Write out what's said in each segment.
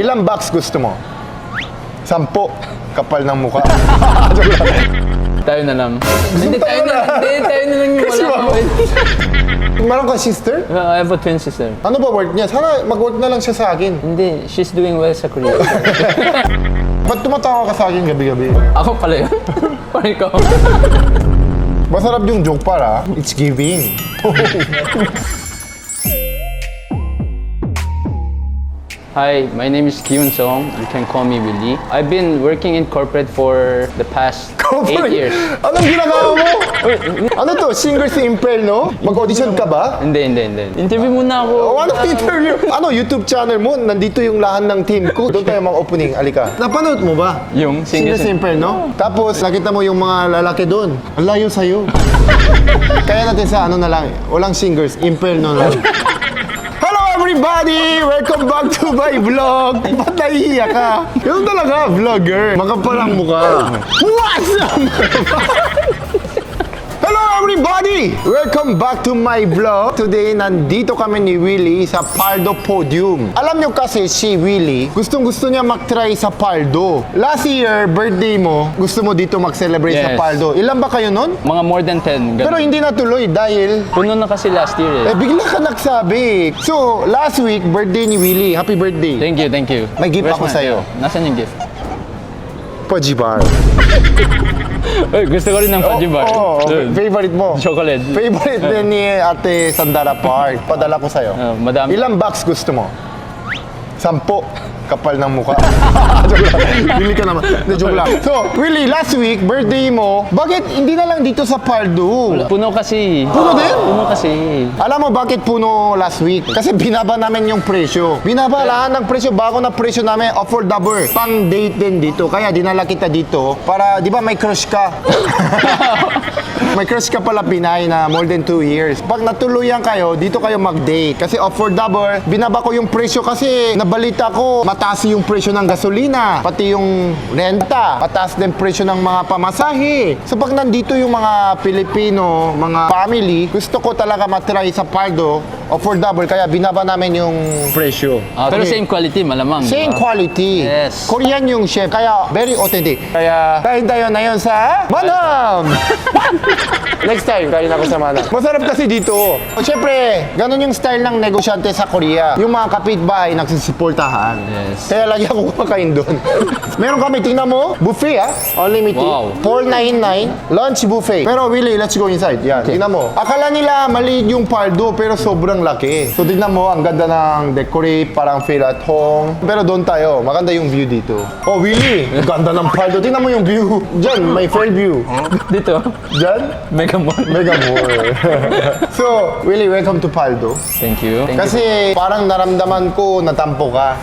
Ilang box gusto mo? 10. Kapal ng mukha. Tayo na lang. Hindi, tayo na lang yung Kasi wala ko. Meron kang sister? I have a twin sister. Ano ba work niya? Sana mag-work na lang siya sa akin. Hindi, she's doing well sa Korea. Ba't tumatawa ka sa akin gabi-gabi? Ako pala yun. Parang ikaw. Masarap yung joke para. It's giving. Hi, my name is Kyun Song. You can call me Willie. I've been working in corporate for the past 8 years. Anong ginagawa mo? Ano to? Singer si Impel, no? Mag-audition ka ba? Hindi. Interview muna ako. O ano interview? Ano, YouTube channel mo? Nandito yung lahan ng team ko. Doon tayo mga opening. Alika. Napanood mo ba? Yung Singer si Impel, no? Tapos, nakita mo yung mga lalaki doon. Ang layo sa'yo. Kaya natin sa ano na lang. Walang singers. Impel no lang. Hello everybody! Welcome back to my vlog! Ba't nahihiya ka? Yung talaga, vlogger. Makapal ang mukha. What's up? Hello everybody! Welcome back to my vlog. Today, nandito kami ni Willie sa Paldo Podium. Alam nyo kasi si Willie, gustong-gusto niya mag-try sa Paldo. Last year, birthday mo, gusto mo dito mag-celebrate sa Yes. Paldo. Ilan ba kayo nun? Mga more than 10. Pero hindi natuloy dahil Puno na kasi last year eh. bigla ka nagsabi. So, last week, birthday ni Willie. Happy birthday. Thank you. May gift Where's ako my- sa'yo. Nasaan yung gift? Pajibar. Uy, gusto ko rin ng Pajibar. Oh, Dude, favorite mo. Chocolate. Favorite din ni Ate Sandara Park. Padala ko sa'yo. Madami. Ilang box gusto mo? 10. Kapal ng mukha. Joke lang. Bili ka naman. Hindi, joke lang. So, Willie, last week, birthday mo, bakit hindi na lang dito sa Paldo? Puno kasi. Puno din? Puno kasi. Alam mo bakit puno last week? Kasi binaba namin yung presyo. Binaba lahat ng presyo, bago na presyo namin, affordable. Pang date din dito. Kaya dinala kita dito para, di ba may crush ka? May crush ka pala Pinay na more than 2 years. Pag natuluyan kayo, dito kayo mag-date. Kasi affordable, binaba ko yung presyo kasi nabalita ko, mataas yung presyo ng gasolina, pati yung renta, mataas din presyo ng mga pamasahe. So pag nandito yung mga Pilipino, mga family, gusto ko talaga matry sa Paldo, affordable, kaya binaba namin yung presyo. Pero Okay. same quality, malamang. Same diba? quality. Yes. Korean yung chef, kaya very authentic. Kaya kain tayo na yun sa Manam! Next time, kain ako sa Manam. Masarap kasi dito. O syempre, ganun yung style ng negosyante sa Korea. Yung mga kapitbahay nagsisuportahan. Yes. Kaya lagi ako kumakain doon. Meron kami, tingnan mo, buffet unlimited. Wow. 499, lunch buffet. Pero Willie, let's go inside. Yan, tingnan mo. Akala nila maliit yung Paldo, pero sobrang laki. So tingnan mo, ang ganda ng decorate, parang feel at home. Pero doon tayo, maganda yung view dito. Oh, Willie, ang ganda ng Paldo. Tingnan mo yung view. Diyan, may front view. Dito, Diyan, Mega Mall. mega more. So, Willie, welcome to Paldo. Thank you. Kasi parang naramdaman ko natampo ka.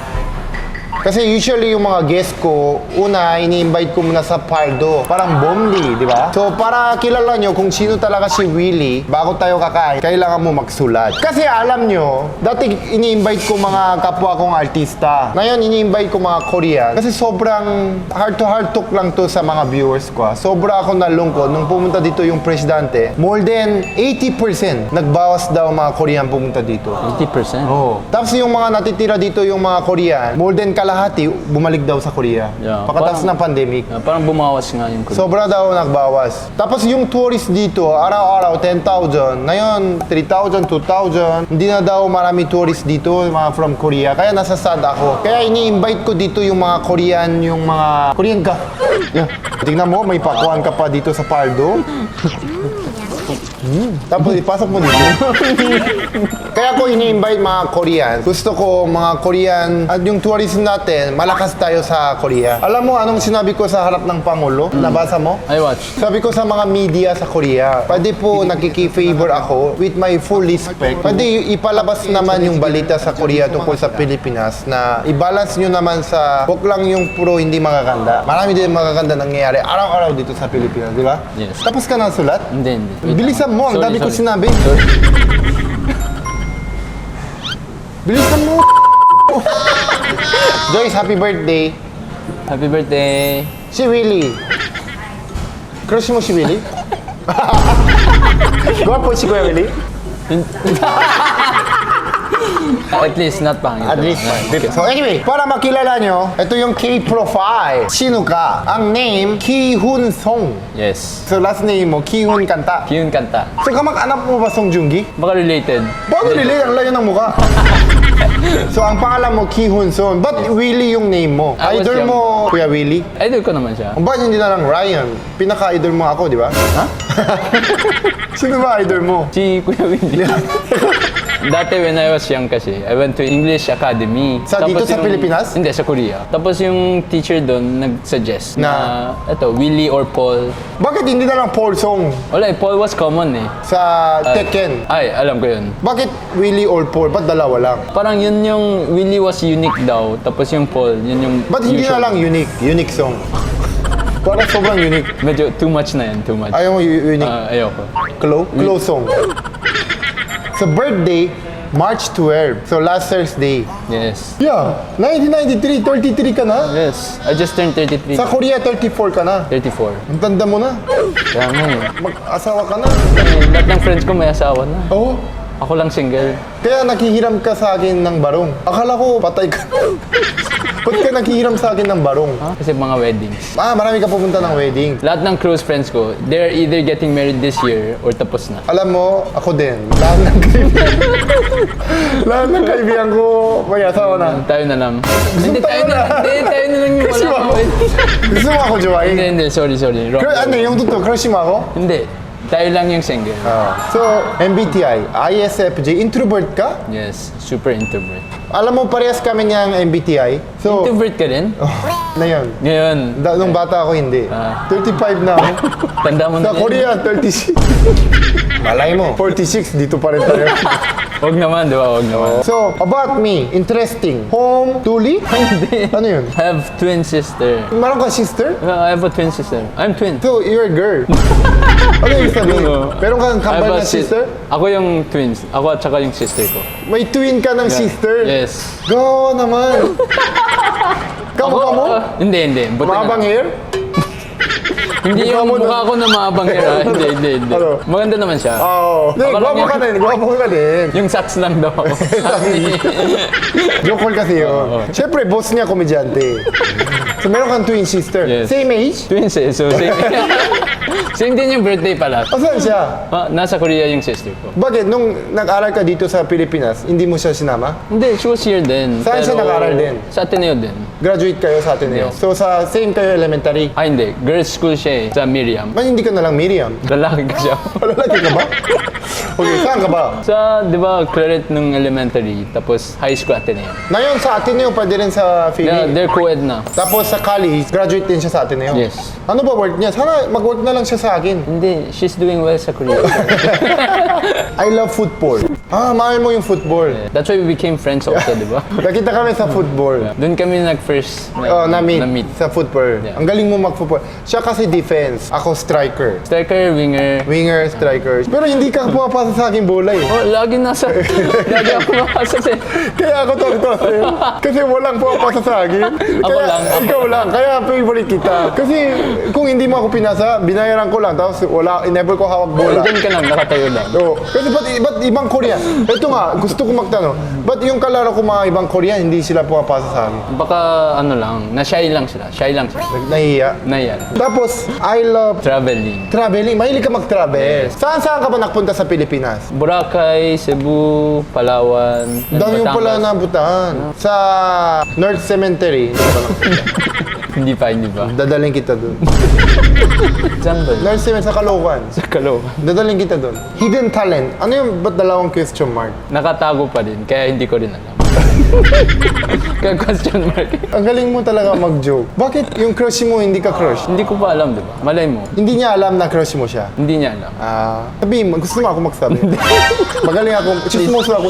Kasi usually yung mga guest ko, una, ini-invite ko muna sa Paldo. Parang Bomli, di ba? So, para kilala nyo kung sino talaga si Willie, bago tayo kakain, kailangan mo magsulat. Kasi alam nyo, dati ini-invite ko mga kapwa kong artista. Ngayon, ini-invite ko mga Korean. Kasi sobrang heart-to-heart talk lang to sa mga viewers ko. Sobra ako nalungkot nung pumunta dito yung presidente. More than 80% nagbawas daw mga Korean pumunta dito. 80%. Oh. Tapos yung mga natitira dito, yung mga Korean, more than kalahati, bumalik daw sa Korea. Yeah. Pagkatapos ng pandemic. Parang bumawas nga yung Sobra daw nagbawas. Tapos yung tourist dito, araw-araw, 10,000. Ngayon, 3,000, 2,000. Hindi na daw marami tourist dito, mga from Korea. Kaya nasa sad ako. Kaya ini-invite ko dito yung mga Korean, yung mga... Korean ka. Yeah. Tingnan mo, may pakuan ka pa dito sa Paldo. Tapos ipasok mo dito. Kaya ko ini-invite mga Korean. Gusto ko mga Korean at yung tourism natin, malakas tayo sa Korea. Alam mo anong sinabi ko sa harap ng Pangulo? Nabasa mo? I watch. Sabi ko sa mga media sa Korea, pwede po nakiki-favor ako with my full respect. Pwede ipalabas naman yung balita sa Korea tungkol sa Pilipinas na i-balance nyo naman sa wag lang yung puro hindi magaganda. Marami din magaganda nangyayari araw-araw dito sa Pilipinas, di ba? Yes. Tapos ka na sulat? Hindi. Wait Bilisan lang. mo, ang Sorry, dami ko sorry. sinabi. Sorry. Bilisan mo! Joyce, happy birthday. Happy birthday. Si Willie. Crush mo si Willie? Gwapo si Kuya Willie? At least, not pangit. At least, Okay. so anyway, para makilala nyo, ito yung K-profile. Sino ka? Ang name, Ki-hun Song. Yes. So last name mo, Ki-hun Kanta. Kyun kanta. So kamag-anak mo ba Song Joong-gi? Baka related. Bakit nila? Ang layo ng mukha. So ang pangalan mo, Ki-hun Song. Ba't Willie yung name mo? I was Idol young. mo, Kuya Willie? Idol ko naman siya. Ba't hindi na lang Ryan? Pinaka-idol mo ako, di ba? Ha? Sino ba idol mo? Si Kuya Willie. Dati when I was young kasi, I went to English Academy. Sa dito sa Pilipinas? Hindi, sa Korea. Tapos yung teacher doon nag-suggest na, ito, Willie or Paul. Bakit hindi na lang Paul Song Wala, Paul was common eh. sa Tekken? Ay, alam ko yun. Bakit Willie or Paul? Ba't dalawa lang? Parang yun yung Willie was unique daw. Tapos yung Paul, yun yung Ba't hindi na usual. lang unique? Unique song. Parang sobrang unique. Medyo too much na yan, too much. Ayaw mo unique? Ayoko. Close song. Sa birthday, March 12. So last Thursday. Yes. Yeah, 1993, 33 ka na? Yes. I just turned 33. Sa Korea, 34 ka na. 34. Ang tanda mo na. Kaya nga eh. Mag-asawa ka na. Lahat ng friends ko may asawa na. Oo. Ako lang single. Kaya nakhihiram ka sa akin ng barong. Akala ko patay ka. Ba't ka nakhihiram sa akin ng barong? Kasi mga weddings. Marami ka pupunta ng wedding. Lahat ng close friends ko, they're either getting married this year or tapos na. Alam mo, ako din. Lahat ng kaibigan. Lahat ng kaibigan ko may asawa na. Tayo na lang. Hindi, tayo na. Hindi, tayo na lang yung Crush wala mo pa ako. wedding. Gusto mo ako, Joey? Hindi, sorry. Wrong. Ano, yung totoo, crush mo ako? Hindi. Tayo lang yung single. So, MBTI, ISFJ, introvert ka? Yes, super introvert. Alam mo, parehas kami niyang MBTI. So, Introvert ka rin? na yun. Ngayon, Nung bata ako, hindi. 35 na ako. tanda mo Sa na din. Korea, 36. Malay mo. 46, dito pa rin tayo. Huwag naman, di ba? Huwag naman. So, about me, interesting. Home, tuli? Hindi. Ano yun? I have twin sister. Meron ka sister? I have a twin sister. I'm twin. So, you're a girl. Ano yung sabihin? Meron kang I have kambal a na sister? Ako yung twins. Ako at saka yung sister ko. May twin ka ng sister? Yes. Go naman. Kamukha mo? Hindi. Buti na Mahabang lang. hair? Hindi mukha yung mo mukha ko na mahabang hair. ah. Hindi. Ano? Maganda naman siya. Oo. Hindi, Ako lang gwapo ka yan. din. Gwapo ka din. Yung sax lang daw. Joke call kasi yun. Siyempre, boss niya komedyante. So, meron kang twin sister. Yes. Same age? Twins eh. So, same. Same din yung birthday pala. Asan siya? Nasa Korea yung sister ko. Bakit? Nung nag-aral ka dito sa Pilipinas, hindi mo siya sinama? Hindi, she was here din. Saan siya nag-aral din? Sa Ateneo din. Graduate kayo sa Ateneo. Yes. So, sa same kayo elementary. Hindi. Girls school siya eh. Sa Miriam. Ba't hindi ka na lang Miriam? Lalaki ka siya. Lalaki ka ba? Okay, saan ka ba? Sa, di ba, Claret nung elementary, tapos high school Ateneo. Ngayon sa Ateneo, pwede rin sa Philly. They're co-ed na. Tapos sa college, graduate din siya sa Ateneo. Yes. Ano ba work niya? Sana mag-work na lang siya sa akin. Hindi, she's doing well sa Korea. I love football. Mahal mo yung football. That's why we became friends also, di ba? Nakita kami sa football. Doon kami nag-first Na-meet sa football. Yeah. Ang galing mo mag-football. Siya kasi defense, ako striker. Striker, winger. Winger, striker. Pero hindi ka pumapasa sa aking bola eh. Oh, lagi lagi ako makasa sa... Kaya ako to sa'yo. Kasi walang pumapasa sa akin. Kaya, lang. Ikaw lang. Kaya favorite kita. Kasi kung hindi mo ako pinasa, binayaran ko lang. Tapos never ko hawak bola. Diyan ka lang, nakatayo lang. Oo. Kasi ba't ibang Korean? Ito nga, gusto ko magtanong. Ba't yung kalaro ko mga ibang Korean, hindi sila pumapasa sa akin? Baka ano lang, na-shy lang sila. Shy lang sila. Nahihiya. Nayan. Tapos, I love Traveling. traveling. Mahilig ka mag-travel. Saan ka ba nagpunta sa Pilipinas? Boracay, Cebu, Palawan, Dami mo Batangas. pala nabutaan. Sa North Cemetery. Hindi pa nakpunta. Hindi pa. Dadaling kita dun. Saan ba? North Cemetery sa Caloocan. Sa Caloocan. Dadaling kita dun. Hidden talent. Ano yung ba't dalawang question mark? Nakatago pa din, kaya hindi ko rin alam. Kaya question mark. Ang galing mo talaga mag-joke. Bakit yung crush mo hindi ka crush? Hindi ko pa alam, di ba? Malay mo. Hindi niya alam na crush mo siya. Hindi niya alam. Sabihin mo, gusto mo ako magsabi. Magaling ako, chismoso ako.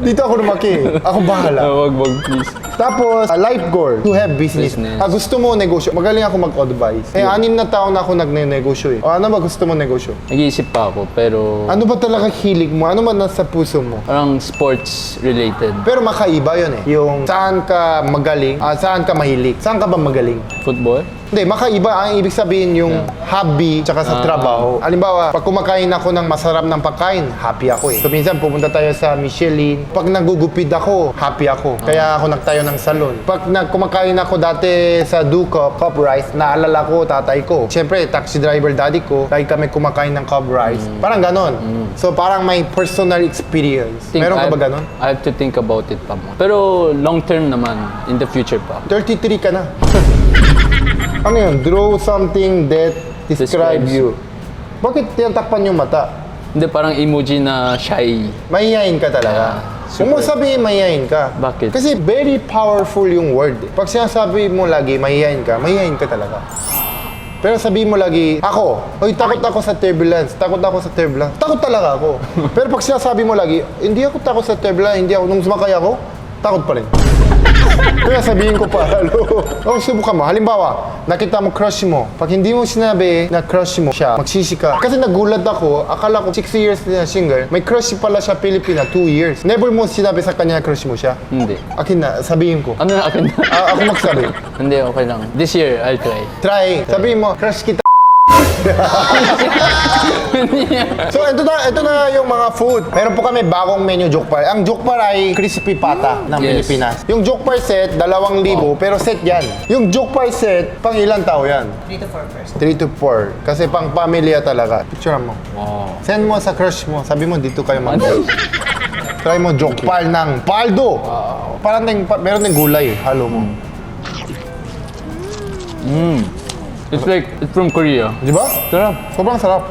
Dito ako lumaki. Ako bahala. Wag, please. Tapos, life goal, to have business. Business. Gusto mo negosyo. Magaling ako mag-advise. 6 na taon na ako nagne-negosyo eh. Ano ba gusto mo negosyo? Nag-iisip pa ako, pero Ano ba talaga hilig mo? Ano ba nasa puso mo? parang sports related. Pero makaiba yun eh. Yung saan ka magaling, saan ka mahilig. Saan ka ba magaling? Football? Hindi, makaiba ang ibig sabihin yung hobby tsaka sa trabaho. Halimbawa, pag kumakain ako ng masarap ng pagkain, happy ako eh. So minsan pupunta tayo sa Michelin. Pag nagugupid ako, happy ako. Kaya ako nagtayo ng salon. Pag kumakain ako dati sa Duco, Cup Rice, naalala ko tatay ko. Siyempre, taxi driver daddy ko, lagi kami kumakain ng Cup Rice. Parang ganon. So parang may personal experience. Meron ka ba ganon? I have to think about it pa mo. Pero long term naman, in the future pa. 33 ka na. Ano yun? Draw something that describes you. Bakit tinatakpan yung mata? Hindi, parang emoji na shy. Mahihayin ka talaga. Kung mo sabihin mahihayin ka. Bakit? Kasi very powerful yung word. Pag sinasabi mo lagi mahihayin ka talaga. Pero sabihin mo lagi, ako, oy, takot ako sa turbulence, takot ako sa turbulence. Takot talaga ako. Pero pag sinasabi mo lagi, hindi ako takot sa turbulence, hindi ako, nung sumakay ako, takot pa rin. Kaya sabihin ko pa, oh, subukan mo. Halimbawa, nakita mo crush mo. Pag hindi mo sinabi na crush mo siya, magsisi ka. Kasi nagulat ako, akala ko 6 years na single, may crush pala siya Pilipina, 2 years. Never mo sinabi sa kanya na crush mo siya? Hindi. Akin na, sabihin ko. Ano na akin? Ako magsabi. Hindi, okay lang. This year, I'll try. Try. Sabihin mo, crush kita. So, ito na yung mga food. Meron po kami bagong menu Jokpar. Ang Jokpar ay crispy pata ng Yes. Pilipinas. Yung Jokpar set, 2,000, pero set yan. Yung Jokpar set, pang ilang tao yan? 3 to 4 person. 3 to 4. Kasi pang pamilya talaga. Picture mo. Wow. Send mo sa crush mo. Sabi mo, dito kayo mag Try mo Jokpal ng Paldo. Parang meron ng gulay. Halo mo. It's like, it's from Korea. Di ba? Sarap. Sobrang sarap.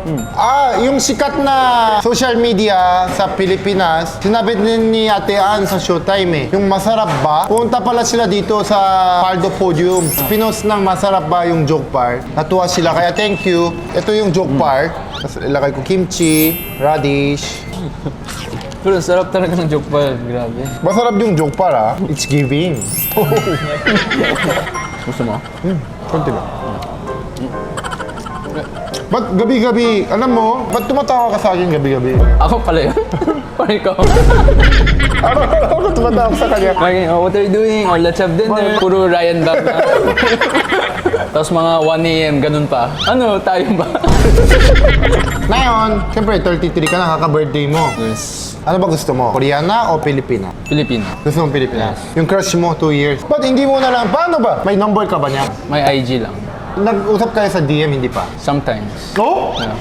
Yung sikat na social media sa Pilipinas, sinabi din ni Ate Ann sa Showtime eh. Yung masarap ba? Punta pala sila dito sa Paldo Podium. Pinost ng masarap ba yung joke bar. Natuwa sila. Kaya thank you. Ito yung joke bar. Tapos ilagay ko kimchi, radish. Pero sarap talaga ng joke pa. Grabe. Masarap yung joke bar ah. It's giving. Gusto mo? Konti lang. Ba't gabi-gabi, alam mo, ba't tumatawa ka sa akin gabi-gabi? Ako pala yun. Parang ikaw. Ako tumatawa sa kanya. Like, what are you doing? Oh, let's have dinner. Puro Ryan Bab na. Tapos mga 1 a.m. ganun pa. Ano, tayo ba? Ngayon, siyempre 33 ka na, kaka-birthday mo. Yes. Ano ba gusto mo? Koreana o Pilipina? Filipino. Gusto mong Pilipina? Yung crush mo, 2 years. Ba't hindi mo na lang, paano ba? May number ka ba niya? May IG lang. Nag-usap kayo sa DM, hindi pa? Sometimes. Oo? Yeah.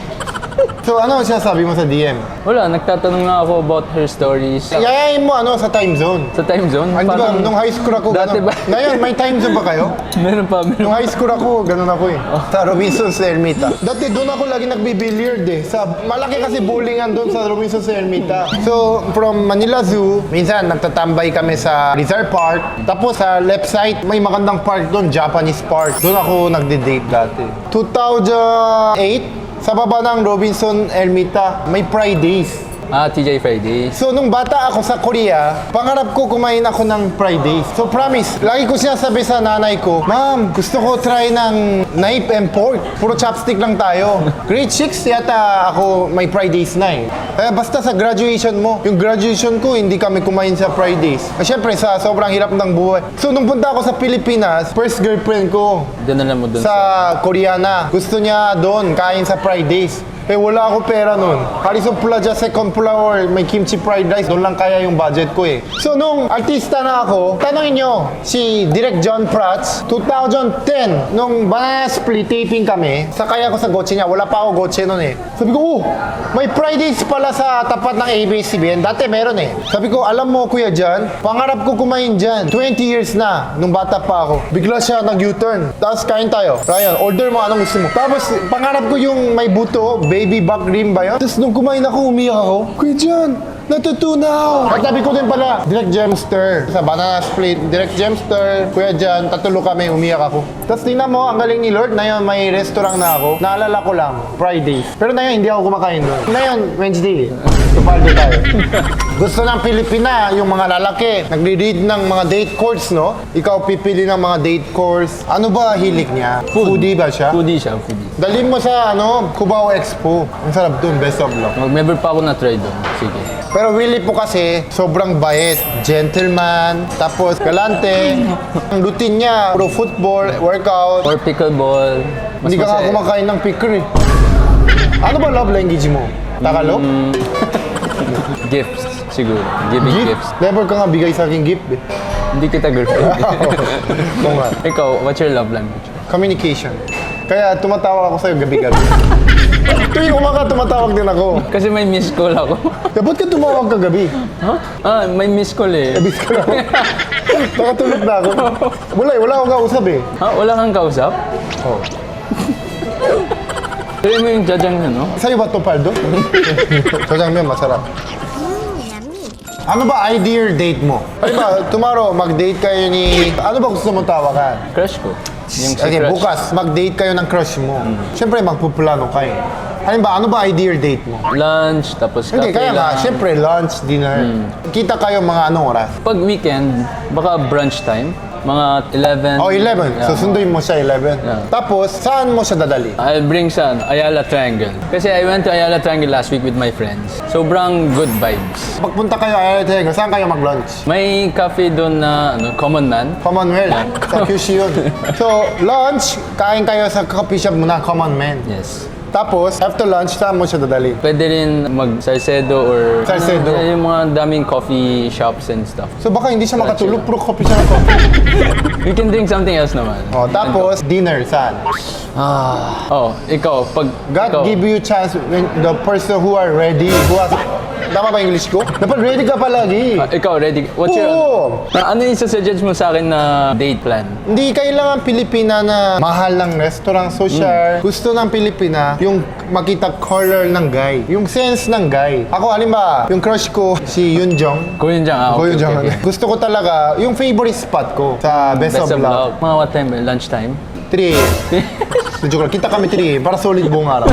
So ano sinasabi mo sa DM? Wala, nagtatanong nga ako about her stories. Yayain mo ano sa time zone. Sa time zone? Ay, di ba, nung high school ako, Dati gano'n. ba? Ngayon, may time zone ba kayo? Meron pa, meron. Nung high school ako, ganun ako eh. Sa Robinsons sa Ermita. Dati doon ako lagi nagbi-billiard eh. Malaki kasi bowlingan doon sa Robinsons sa Ermita. So, from Manila Zoo, minsan nagtatambay kami sa Rizal Park. Tapos sa left side, may magandang park doon, Japanese Park. Doon ako nagde-date dati. 2008, sa baba ng Robinson Ermita, may Fridays. TJ Fridays. So, nung bata ako sa Korea, pangarap ko kumain ako ng Fridays. So, promise, lagi ko sinasabi sa nanay ko, Ma'am, gusto ko try ng knife and fork. Puro chopstick lang tayo. Grade 6 yata ako may Fridays na eh. Kaya basta sa graduation mo, yung graduation ko, hindi kami kumain sa Fridays. Siyempre, sa sobrang hirap ng buhay. So, nung punta ako sa Pilipinas, first girlfriend ko, Dinala mo dun sa Koreana. Gusto niya doon, kain sa Fridays. Eh, wala ako pera nun. Harrison Plaza, second floor, may kimchi fried rice. Doon lang kaya yung budget ko eh. So, nung artista na ako, tanongin nyo, si Direk John Prats, 2010, nung Banana Split taping kami, sakay ako sa gotse niya. Wala pa ako gotse nun eh. Sabi ko, may Fridays pala sa tapat ng ABS-CBN. Dati meron eh. Sabi ko, alam mo Kuya John, pangarap ko kumain dyan. 20 years na, nung bata pa ako. Bigla siya nag-U-turn. Tapos kain tayo. Ryan, order mo anong gusto mo. Tapos, pangarap ko yung may buto, baby back rim ba yun? Tapos nung kumain ako, umiyak ako. Kuya John, natutunaw! Katabi ko din pala, Direct Gemster. Sa Banana Split, Direct Gemster. Kuya John, tatulo kami, umiyak ako. Tapos tingnan mo, ang galing ni Lord. Ngayon, may restaurant na ako. Naalala ko lang, Fridays. Pero ngayon, hindi ako kumakain doon. Ngayon, Wednesday. Tupaldo tayo. Gusto ng Pilipina, yung mga lalaki, nagre-read ng mga date course, no? Ikaw pipili ng mga date course. Ano ba hilig niya? Foodie ba siya? Foodie siya, foodie. Dalhin mo sa Cubao Expo. Ang sarap dun, best of luck. Never pa ako na-try doon. Sige. Pero Willie po kasi, sobrang bait. Gentleman, tapos galante. Ang routine niya, puro football, workout. Or pickleball. Hindi ka nga kumakain ng picker eh. Ano ba love language mo? Tagalog? Gifts, siguro. Giving gifts. Never ka nga bigay sa akin gift eh. Hindi kita girlfriend. Oo nga. Ikaw, what's your love language? Communication. Kaya tumatawa ako sa'yo gabi-gabi. Tuwing umaga, tumatawag din ako. Kasi may miss call ako. Ba't ka tumawag kagabi? Huh? Ah, may miss call eh. Abis ko na ako. Nakatulog na ako. Wala akong kausap eh. Ha? Wala kang kausap? Oh. Tuloy mo yung jajang no? Sa'yo ba ito, Paldo? Jajangmyeon, masarap. Ano ba ideal date mo? Ano ba, tomorrow, mag-date kayo ni... Ano ba gusto mong tawagan? Crush ko. Yung si Okay, crush. bukas, mag-date kayo ng crush mo. Siyempre, magpuplano kayo. Ano ba ideal date mo? Lunch, tapos Hindi, cafe kaya nga, lang. siyempre, lunch, dinner. Kita kayo mga anong oras? Pag weekend, baka brunch time. Mga 11. Oh, 11. Yeah. So, sunduin mo siya 11. Yeah. Tapos, saan mo siya dadali? I'll bring sa Ayala Triangle. Kasi I went to Ayala Triangle last week with my friends. Sobrang good vibes. Pagpunta kayo, saan kayo mag-lunch? May cafe doon na Common Man. Commonwealth. Sa QC yun. So, lunch, kain kayo sa coffee shop muna, Common Man. Yes. Tapos, after lunch, saan mo siya dadali? Pwede rin mag-Salcedo or Salcedo. yung mga daming coffee shops and stuff. So, baka hindi siya makatulog, puro coffee siya na coffee. We can drink something else naman. Oh, tapos, dinner, saan? Oh, ikaw, pag God ikaw, give you chance when the person who are ready, who has... Tama ba English ko? Dapat ready ka palagi. ikaw, ready? What's your... Oo. Ano yung suggest mo sa akin na date plan? Hindi kailangan Pilipina na mahal ng restaurant social. Gusto ng Pilipina yung makita color ng guy. Yung sense ng guy. Ako, halimbawa, yung crush ko, si Yoon Jong. Ko yun dyan. Ko Okay, Yoon Jong. okay. Gusto ko talaga, yung favorite spot ko sa Best of Love. Mga what time? Lunchtime? 3 Joke lang. Kita kami 3 para solid buong araw.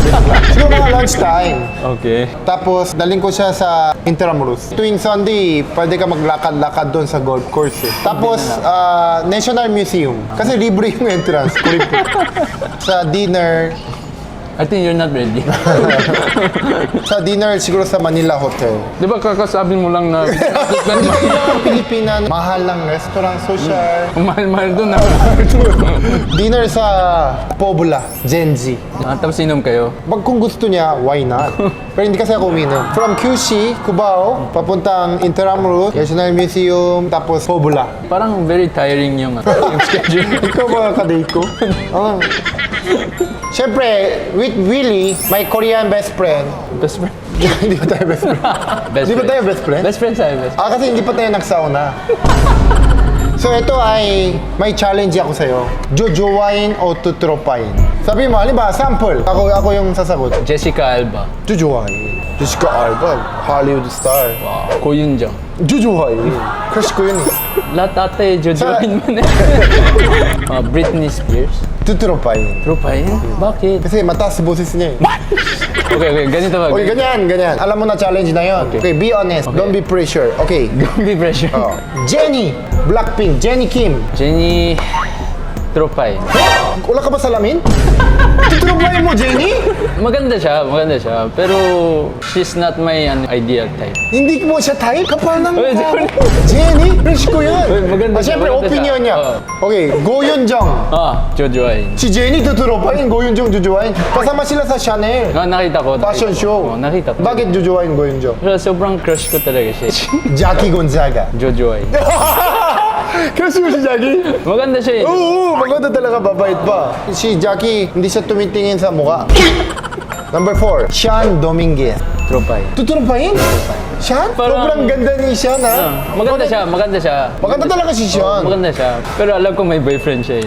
Siguro mga lunchtime. Okay. Tapos, daling ko siya sa Intramuros. Tuwing Sunday, pwede ka maglakad-lakad doon sa golf course eh. Tapos, National Museum. Kasi libre yung entrance. Sa dinner, I think you're not ready. siguro sa Manila Hotel. Di ba kakasabi mo lang na Hindi kailangan Pilipina na mahal ng restaurant social. mahal-mahal doon na. Dinner sa Pobla, Gen Z. Tapos inom kayo. Pag kung gusto niya, why not? Pero hindi kasi ako uminom. From QC, Cubao, papuntang Intramuros, National Museum, tapos Pobla. Parang very tiring yung schedule. Ikaw ba ka-date ko? Oo. Siyempre, with Willie, my Korean best friend. Best friend. Hindi ba tayo best friend? Hindi ba tayo best friend? Best friend tayo, best friend. Kasi hindi pa tayo nagsauna. So ito ay may challenge ako sa'yo. Jojowain o tutropain? Sabi mo, halimbawa, sample. Ako yung sasagot. Jessica Alba. Jojowain. Jessica Alba, Hollywood star. Wow. Ko yun dyan. Jojowain. Crush ko yun eh. Lahat ate, jojoin mo na. Britney Spears. Tutropain. Tropahin? Bakit? Kasi mataas boses niya eh. Okay, ganito ba? Okay, ganyan. Alam mo na challenge na yon. Okay, be honest. Don't be pressure. Okay. Don't be pressure. Oh. Jennie, Blackpink, Jennie Kim. Jenny Tropahin. Wala ka ba salamin? Tutropain mo, Jennie? Maganda siya. Pero she's not my ideal type. Hindi mo siya type? Kapal ng Uy, mukha sorry. mo. Jennie, crush ko yan. Uy, maganda siya, Siyempre, maganda opinion siya. niya. Oo. Okay, Go Yeon Jong. Jojoin. Si Jennie tuturupain, Go Yeon Jong jujuwain. Kasama sila sa Chanel. Nakita ko. Fashion show. Nakita ko. Bakit jujuwain Go Yeon Jong? Pero sobrang crush ko talaga siya. Jackie Gonzaga. Jojoin. Crush mo si Jackie? Maganda siya eh. Oo, maganda talaga, babait pa. Si Jackie, hindi siya tumitingin sa mukha. Number 4, Sean Dominguez. Tropahin. Tuturupain? Sean? Parang- Sobrang ganda ni Sean, ha? Maganda siya. Maganda talaga si Sean. Maganda siya. Pero alam ko may boyfriend siya eh.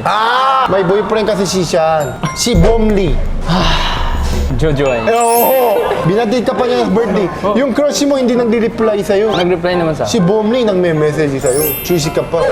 May boyfriend kasi si Sean. Si Bomli. Jojoin. Oo. Binatid ka pa niya ng birthday. Yung crush mo hindi nagre-reply sa'yo. Nag-reply naman sa Si Bomli nagme-message sa'yo. Choosy ka pa.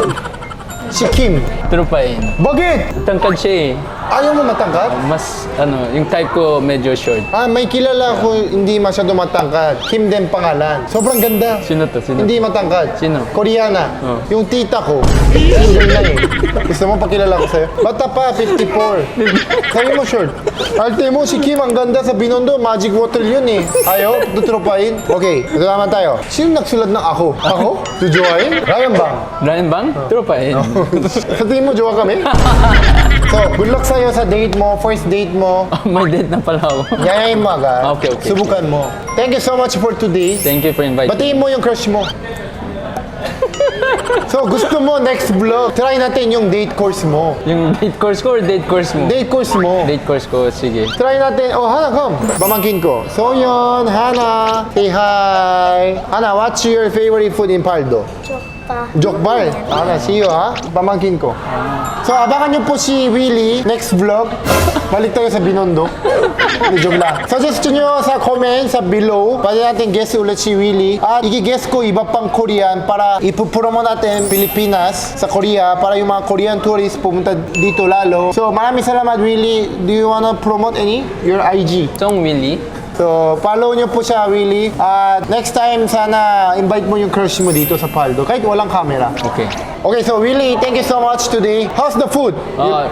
Si Kim. Tropahin. Bakit? Tangkad siya eh. Ayaw mo matangkad? Mas, yung type ko medyo short. May kilala ako hindi masyado matangkad. Kim din pangalan. Sobrang ganda. Sino to? Sino? Hindi matangkad. Sino? Koreana. Oh. Yung tita ko, single na eh. Gusto mo pakilala ko sa'yo? Bata pa, 54. Sabi mo short. Arte mo, si Kim, ang ganda sa Binondo. Magic water yun eh. Ayaw, tuturupain. Okay, ito naman tayo. Sino nagsulat ng ako? Ako? Tujuain? Ryan Bang. Ryan Bang? Tropain. Sa tingin mo, jowa kami? So, good luck sa'yo sa date mo, first date mo. May date na pala ako. Yayain mo agad. Okay. Subukan mo. Thank you so much for today. Thank you for inviting me. Batiin mo yung crush mo. So, gusto mo next vlog, try natin yung date course mo. Yung date course ko or date course mo? Date course mo. Date course ko, sige. Try natin. Oh, Hana, come. Pamangkin ko. So, yun. Hana. Say hi. Hana, what's your favorite food in Paldo? Jokbal. Hana, see you, ha? Pamangkin ko. So, abangan nyo po si Willie next vlog. Balik tayo sa Binondo. Joke lang. Suggest nyo sa comment, sa below. Pwede natin guess ulit si Willie. At i-guess ko iba pang Korean para ipupromo natin Pilipinas sa Korea para yung mga Korean tourists pumunta dito lalo. So, maraming salamat, Willie. Do you wanna promote your IG? Song Willie. So, follow nyo po siya, Willie. At next time, sana invite mo yung crush mo dito sa Paldo, kahit walang camera. Okay. Okay, so Willie, thank you so much today. How's the food?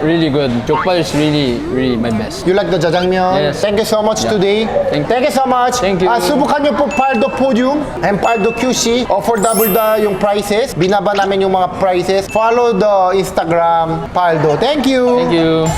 Really good. Jokbal is really my best. You like the jajangmyeon? Yes. Thank you so much Yeah. today. Thank you so much. Thank you. Subukan nyo po Paldo Podium and Paldo QC. Affordable yung prices. Binaba namin yung mga prices. Follow the Instagram Paldo. Thank you. Thank you.